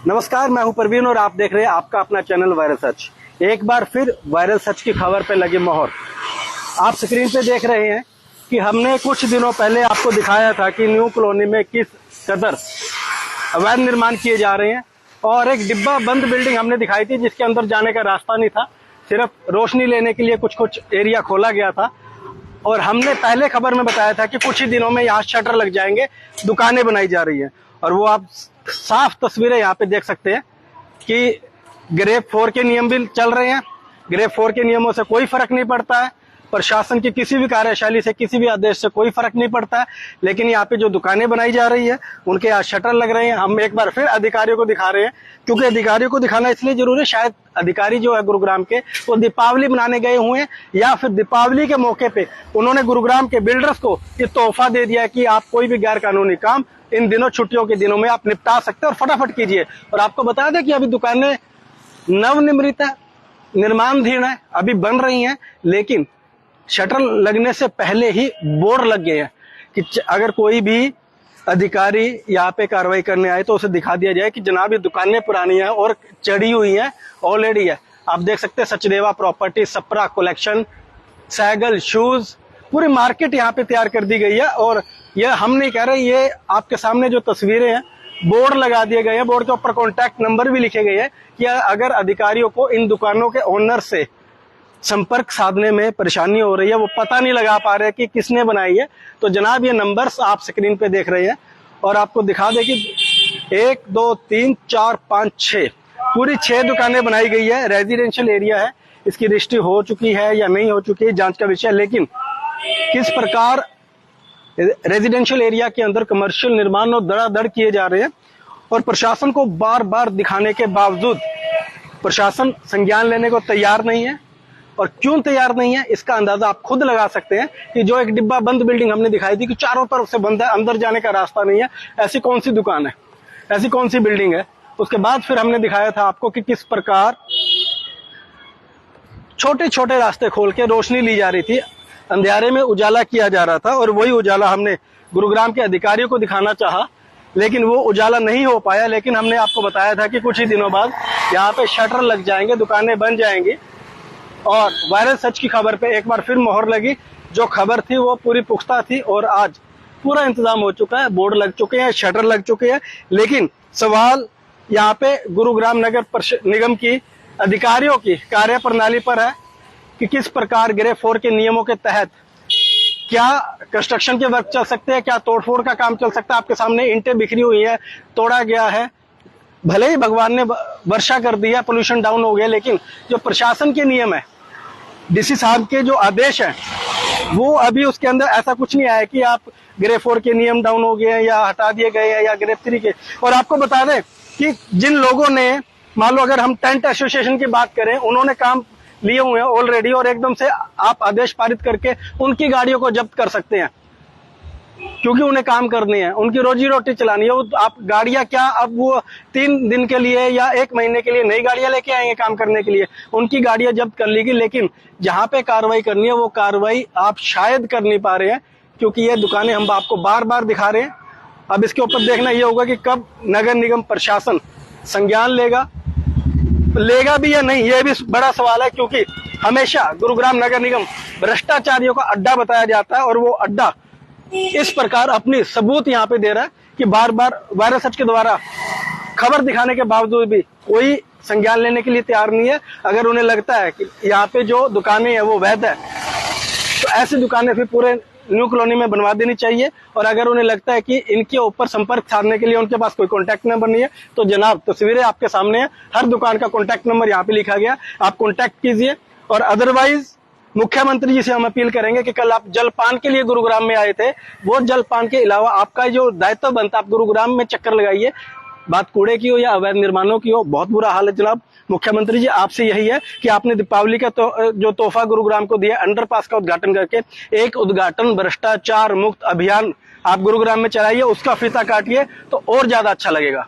नमस्कार, मैं हूं परवीन और आप देख रहे हैं आपका अपना चैनल वायरल सच। एक बार फिर वायरल सच की खबर पे लगी मोहर। आप स्क्रीन पे देख रहे हैं कि हमने कुछ दिनों पहले आपको दिखाया था कि न्यू कॉलोनी में किस कदर अवैध निर्माण किए जा रहे हैं, और एक डिब्बा बंद बिल्डिंग हमने दिखाई थी जिसके अंदर जाने का रास्ता नहीं था, सिर्फ रोशनी लेने के लिए कुछ एरिया खोला गया था। और हमने पहले खबर में बताया था कि कुछ ही दिनों में यहाँ शटर लग जाएंगे, दुकानें बनाई जा रही हैं। और वो आप साफ तस्वीरें यहाँ पे देख सकते हैं कि ग्रेड 4 के नियम भी चल रहे हैं। ग्रेड 4 के नियमों से कोई फर्क नहीं पड़ता है, प्रशासन की किसी भी कार्यशैली से, किसी भी आदेश से कोई फर्क नहीं पड़ता है। लेकिन यहाँ पे जो दुकानें बनाई जा रही है उनके यहाँ शटर लग रहे हैं। हम एक बार फिर अधिकारियों को दिखा रहे हैं, क्योंकि अधिकारियों को दिखाना इसलिए जरूरी है, शायद अधिकारी जो है गुरुग्राम के, वो दीपावली मनाने गए हुए हैं, या फिर दीपावली के मौके पे उन्होंने गुरुग्राम के बिल्डर्स को ये तोहफा दे दिया है कि आप कोई भी गैर कानूनी काम इन दिनों, छुट्टियों के दिनों में आप निपटा सकते हैं और फटाफट कीजिए। और आपको बता दें कि अभी दुकानें नवनिर्मित है, निर्माणाधीन है, अभी बन रही हैं, लेकिन शटर लगने से पहले ही बोर्ड लग गए हैं कि अगर कोई भी अधिकारी यहाँ पे कार्रवाई करने आए तो उसे दिखा दिया जाए कि जनाब ये दुकानें पुरानी हैं और चढ़ी हुई हैं ऑलरेडी है। आप देख सकते हैं Sachdeva property, Sapra collection, Sehgal shoes, पूरी मार्केट यहाँ पे तैयार कर दी गई है। और ये हम नहीं कह रहे, ये आपके सामने जो तस्वीरें हैं, बोर्ड लगा दिए गए हैं, बोर्ड के ऊपर कॉन्टैक्ट नंबर भी लिखे गए हैं कि अगर अधिकारियों को इन दुकानों के ओनर से संपर्क साधने में परेशानी हो रही है, वो पता नहीं लगा पा रहे कि किसने बनाई है, तो जनाब ये नंबर्स आप स्क्रीन पे देख रहे हैं। और आपको दिखा दे कि 1 2 3 4 5 6 पूरी 6 दुकानें बनाई गई है। रेजिडेंशियल एरिया है, इसकी रजिस्ट्री हो चुकी है या नहीं हो चुकी है, जांच का विषय। लेकिन किस प्रकार रेजिडेंशियल एरिया के अंदर कमर्शियल निर्माण और धड़ाधड़ किए जा रहे हैं, और प्रशासन को बार बार दिखाने के बावजूद प्रशासन संज्ञान लेने को तैयार नहीं है। और क्यों तैयार नहीं है इसका अंदाजा आप खुद लगा सकते हैं कि जो एक डिब्बा बंद बिल्डिंग हमने दिखाई थी कि चारों तरफ से बंद है, अंदर जाने का रास्ता नहीं है, ऐसी कौन सी दुकान है, ऐसी कौन सी बिल्डिंग है। उसके बाद फिर हमने दिखाया था आपको कि किस प्रकार छोटे छोटे रास्ते खोल के रोशनी ली जा रही थी, अंधेरे में उजाला किया जा रहा था। और वही उजाला हमने गुरुग्राम के अधिकारियों को दिखाना चाहा, लेकिन वो उजाला नहीं हो पाया। लेकिन हमने आपको बताया था कि कुछ ही दिनों बाद यहाँ पे शटर लग जाएंगे, दुकानें बन जाएंगी। और वायरल सच की खबर पे एक बार फिर मोहर लगी। जो खबर थी वो पूरी पुख्ता थी, और आज पूरा इंतजाम हो चुका है, बोर्ड लग चुके हैं, शटर लग चुके हैं। लेकिन सवाल यहाँ पे गुरुग्राम नगर निगम की अधिकारियों की कार्य प्रणाली पर है कि किस प्रकार ग्रेड 4 के नियमों के तहत क्या कंस्ट्रक्शन के वर्क चल सकते हैं, क्या तोड़फोड़ का काम चल सकता है। आपके सामने ईंटें बिखरी हुई है, तोड़ा गया है, भले ही भगवान ने वर्षा कर दिया, पोल्यूशन डाउन हो गया, लेकिन जो प्रशासन के नियम है, डीसी साहब के जो आदेश है, वो अभी उसके अंदर ऐसा कुछ नहीं आया कि आप ग्रेड 4 के नियम डाउन हो गए हैं या हटा दिए गए हैं या ग्रेड 3 के। और आपको बता दें कि जिन लोगों ने, मान लो अगर हम टेंट एसोसिएशन की बात करें, उन्होंने काम लिए हुए हैं ऑलरेडी, और एकदम से आप आदेश पारित करके उनकी गाड़ियों को जब्त कर सकते हैं, क्योंकि उन्हें काम करनी है, उनकी रोजी रोटी चलानी है। वो आप गाड़ियां क्या, अब वो 3 दिन के लिए या 1 महीने के लिए नई गाड़ियां लेके आएंगे काम करने के लिए, उनकी गाड़ियां जब्त कर लेगी। लेकिन जहां पे कार्रवाई करनी है वो कार्रवाई आप शायद कर नहीं पा रहे हैं, क्योंकि ये दुकानें हम आपको बार बार दिखा रहे हैं। अब इसके ऊपर देखना ये होगा कि कब नगर निगम प्रशासन संज्ञान लेगा भी या नहीं, ये भी बड़ा सवाल है। क्योंकि हमेशा गुरुग्राम नगर निगम भ्रष्टाचारियों का अड्डा बताया जाता है, और वो अड्डा इस प्रकार अपनी सबूत यहाँ पे दे रहा है कि बार बार वायरल सच के द्वारा खबर दिखाने के बावजूद भी कोई संज्ञान लेने के लिए तैयार नहीं है। अगर उन्हें लगता है कि यहाँ पे जो दुकानें हैं वो वैध है, तो ऐसी दुकानें फिर पूरे न्यू कॉलोनी में बनवा देनी चाहिए। और अगर उन्हें लगता है कि इनके ऊपर संपर्क साधने के लिए उनके पास कोई कॉन्टैक्ट नंबर नहीं है, तो जनाब तस्वीरें आपके सामने है, हर दुकान का कॉन्टैक्ट नंबर यहाँ पे लिखा गया, आप कॉन्टैक्ट कीजिए। और अदरवाइज मुख्यमंत्री जी से हम अपील करेंगे कि कल आप जलपान के लिए गुरुग्राम में आए थे, वो जलपान के अलावा आपका जो दायित्व बनता है, आप गुरुग्राम में चक्कर लगाइए। बात कूड़े की हो या अवैध निर्माणों की हो, बहुत बुरा हाल है जनाब। मुख्यमंत्री जी आपसे यही है कि आपने दीपावली का जो तोहफा गुरुग्राम को दिया, अंडरपास का उद्घाटन करके एक उद्घाटन भ्रष्टाचार मुक्त अभियान आप गुरुग्राम में चलाइए, उसका फीता काटिए तो और ज्यादा अच्छा लगेगा।